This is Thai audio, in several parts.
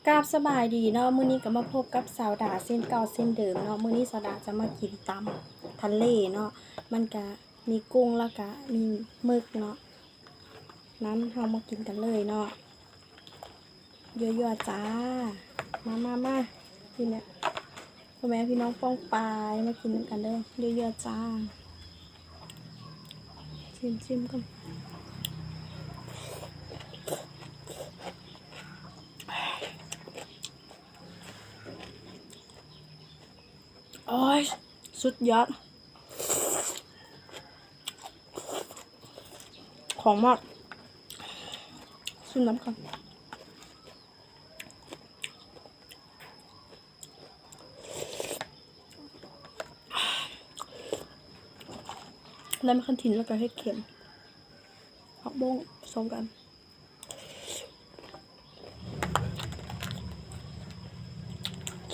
กราบสบายดีเนาะมื้อนี้ก็มาพบกับสาวดาเส้นเก่าเส้นเดิมเนาะมื้อนี้สาวดาจะมากินตำทะเลเนาะมันก็มีกุ้งแล้วก็มีหมึกเนาะนั้นเฮามากินกันเลยเนาะยั่วๆจ้ามาพี่เนี่ยพ่อแม่พี่น้องป้องปายมากินกันเด้อยั่วๆจ้าชิมกันโอ้ยสุดยอดของมากชิมน้ำก่อนแล้วมันคันถิ่นแล้วก็ให้เค็มผักบ้งผสมกัน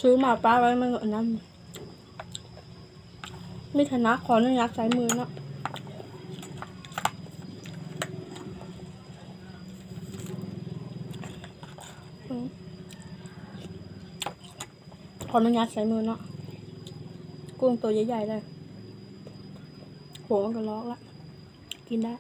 ซื้อมาป้าไว้มันอันนั้นไม่ถนัดขออนุญาตใช้มือเนาะขออนุญาตใช้มือเนาะกุ้งตัวใหญ่ๆเลยหัวมันก็ล็อกละกินได้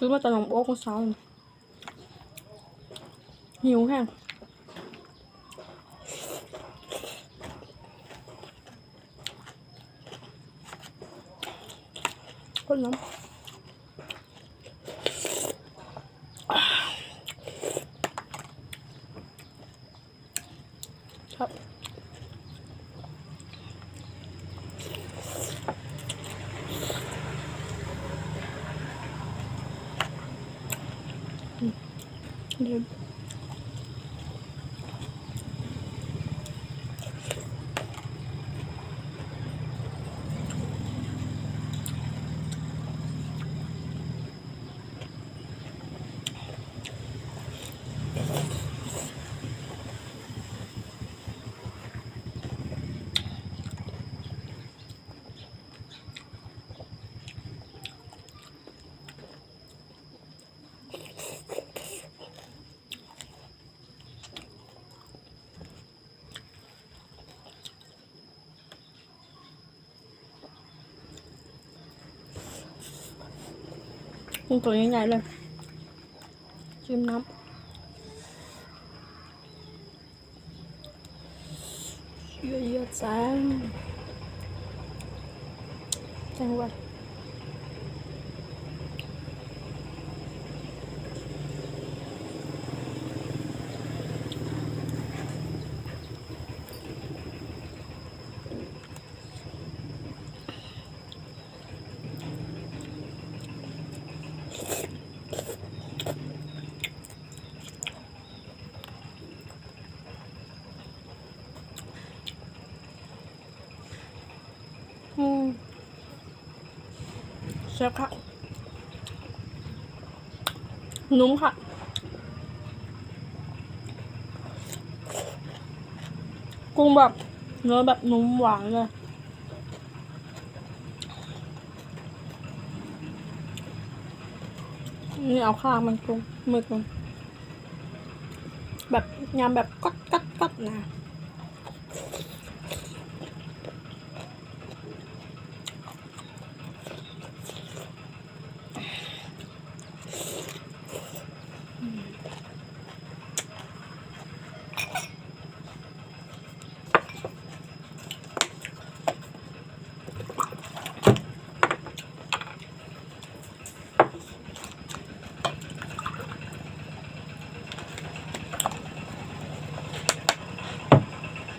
ซื้อมาจากหนองโอ๊กเช้าหิวแห้งคนน้ำครับเดี๋ยวกุ้งตัวใหญ่ๆเลยชิมน้ำเยอะๆจ้าจังหวัดแซ่บค่ะนุ่มค่ะกุ้งแบบเนื้อแบบนุ่มหวานเลยนี่เอาข้างมันกุ้งหมึกมันแบบยำแบบกัดนะ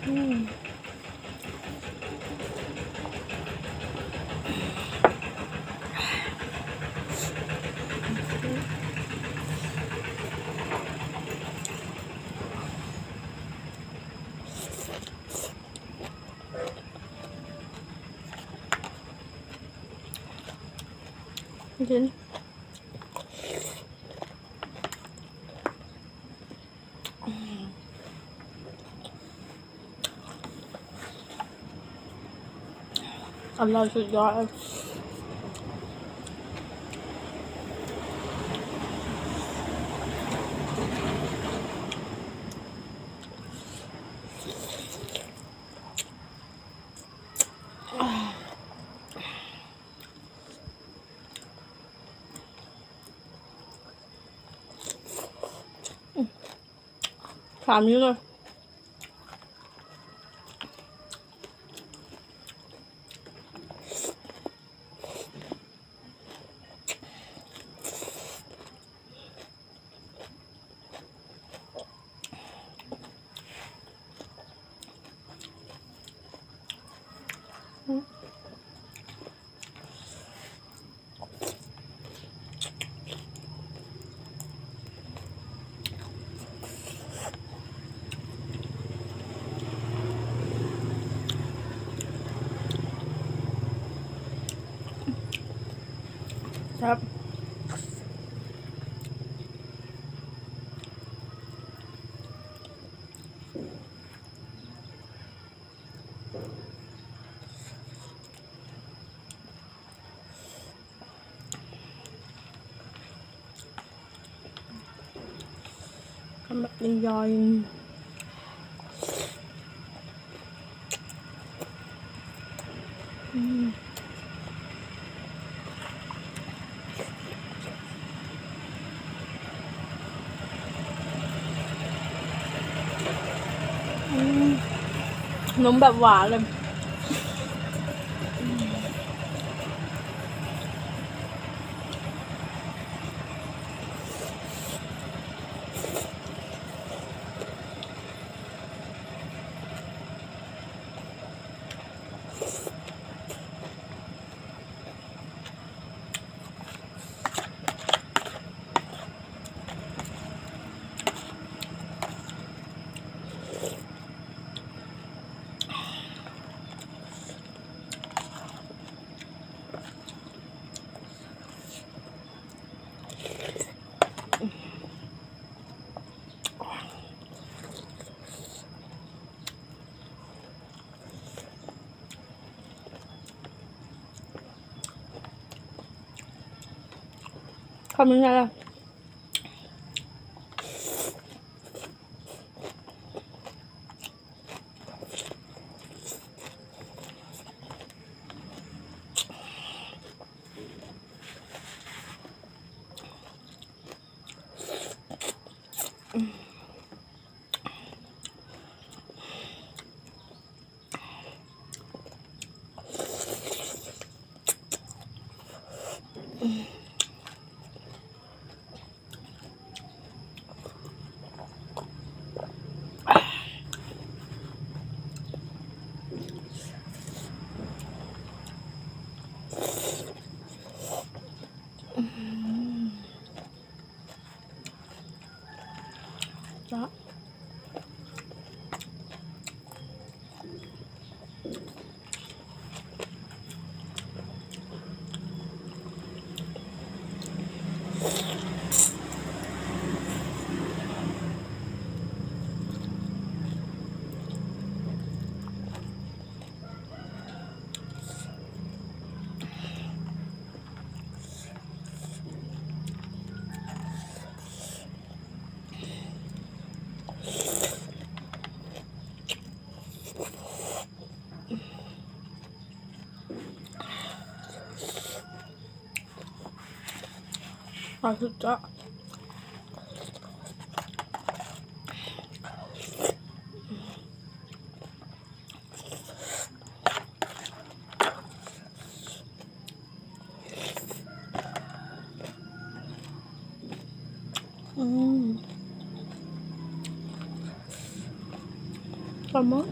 อืมกินอร่อยสุดยอดสามนิ้วเลยครับทำแบบย่อยนมแบบหวานเลยทำยังไงล่ะจ้ะอร่อยสุดจ้ะปลาหมึก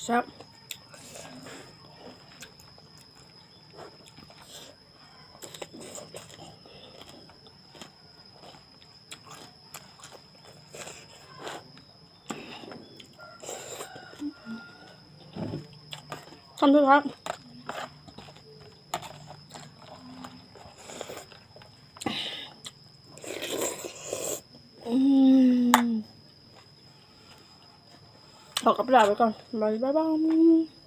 ซับทำทุกครับขอกลับไปก่อนบ๊ายบาย